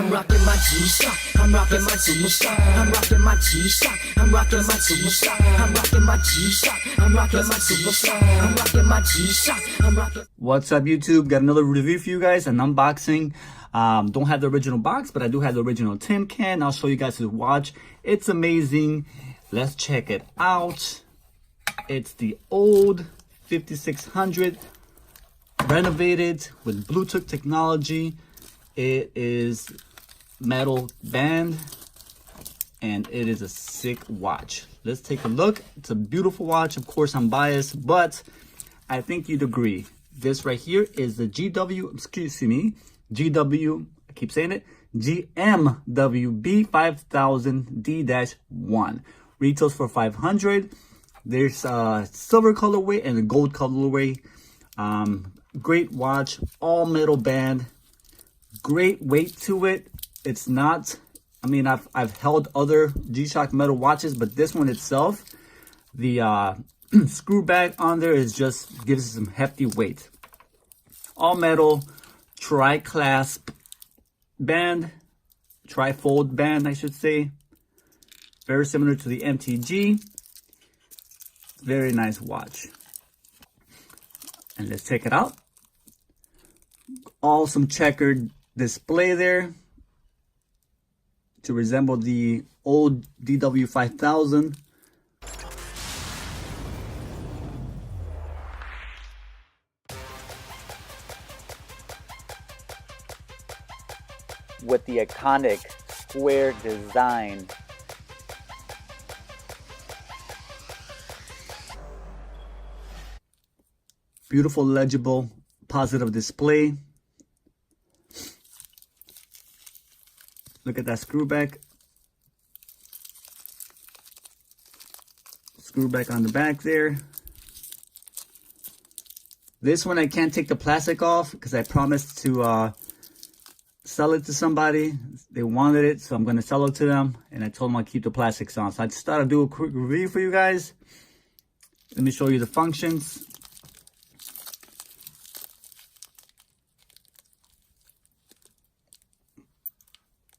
I'm rocking my G-Shock. I'm rocking my G-Shock. I'm rocking my G-Shock. I'm rocking my G-Shock. I'm rocking my G-Shock. I'm rocking my G-Shock. I'm rocking my G-Shock. I'm rocking. What's up, YouTube? Got another review for you guys, an unboxing. Don't have the original box, but I do have the original tin can. I'll show you guys this watch. It's amazing. Let's check it out. It's the old 5600 renovated with Bluetooth technology. It is metal band and it is a sick watch. Let's take a look. It's a beautiful watch. Of course, I'm biased, but I think you'd agree. This right here is the GMWB5000D-1. Retails for $500. There's a silver colorway and a gold colorway. Great watch, all metal band. Great weight to it. It's not, I mean, I've held other G-Shock metal watches, but this one itself, the screw back on there is just gives it some hefty weight. All metal, tri-clasp band, tri-fold band, I should say. Very similar to the MTG. Very nice watch. And let's check it out. Awesome checkered display there to resemble the old DW5000. With the iconic square design. Beautiful, legible, positive display. Look at that screw back. Screw back on the back there. This one I can't take the plastic off because I promised to sell it to somebody. They wanted it, so I'm going to sell it to them. And I told them I'll keep the plastics on. So I just thought I'd do a quick review for you guys. Let me show you the functions.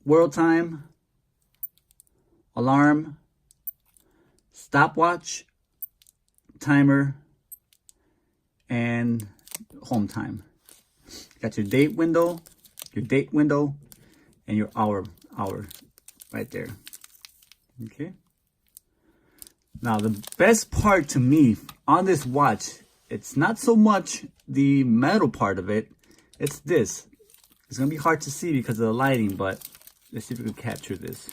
World time, alarm, stopwatch, timer, and home time. Got your date window, and your hour right there. Okay. Now the best part to me on this watch, it's not so much the metal part of it, it's this. It's gonna be hard to see because of the lighting, but let's see if we can capture this.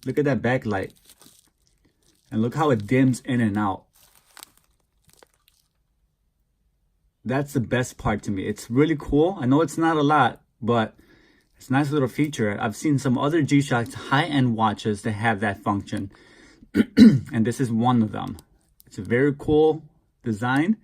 Look at that backlight. And look how it dims in and out. That's the best part to me. It's really cool. I know it's not a lot, but it's a nice little feature. I've seen some other G-Shock high-end watches that have that function. And this is one of them. It's a very cool design.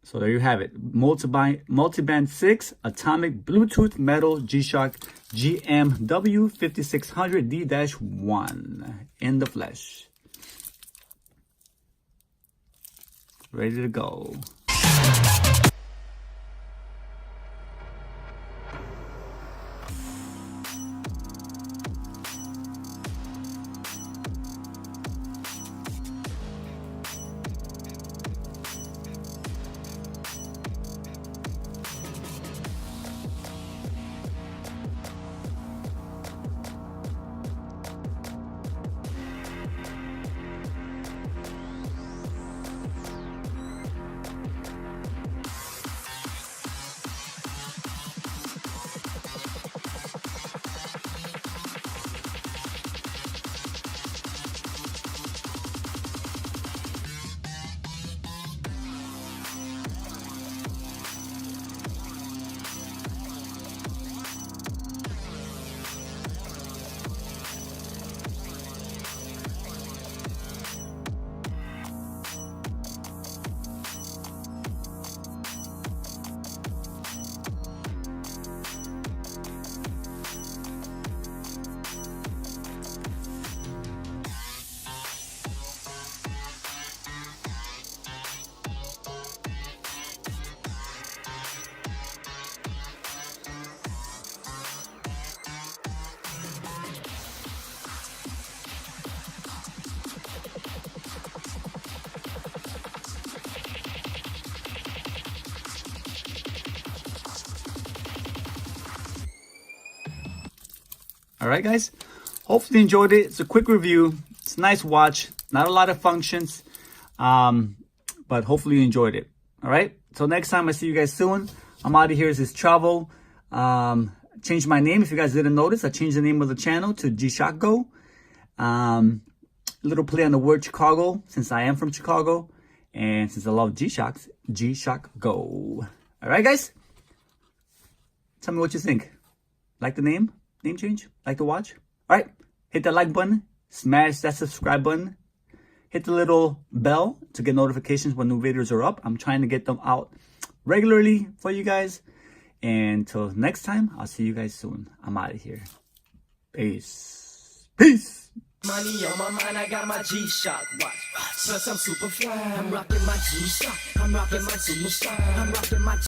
So there you have it. Multiband 6 atomic Bluetooth metal G-Shock GMW5000D-1 in the flesh. Ready to go. All right, guys. Hopefully you enjoyed it. It's a quick review. It's a nice watch. Not a lot of functions, but hopefully you enjoyed it. All right. Till next time, I see you guys soon. I'm out of here. This is Travel. Changed my name. If you guys didn't notice, I changed the name of the channel to G-Shock Go. Little play on the word Chicago, since I am from Chicago. And since I love G-Shocks, G-Shock Go. All right, guys? Tell me what you think. Like the name change? Like the watch? All right. Hit that like button. Smash that subscribe button. Hit the little bell to get notifications when new videos are up. I'm trying to get them out regularly for you guys. And until next time, I'll see you guys soon. I'm out of here. Peace. Peace. Money on my mind, I got my G-Shock watch. Plus I'm super fly. I'm rocking my G-Shock. I'm rocking my super star. I'm rocking my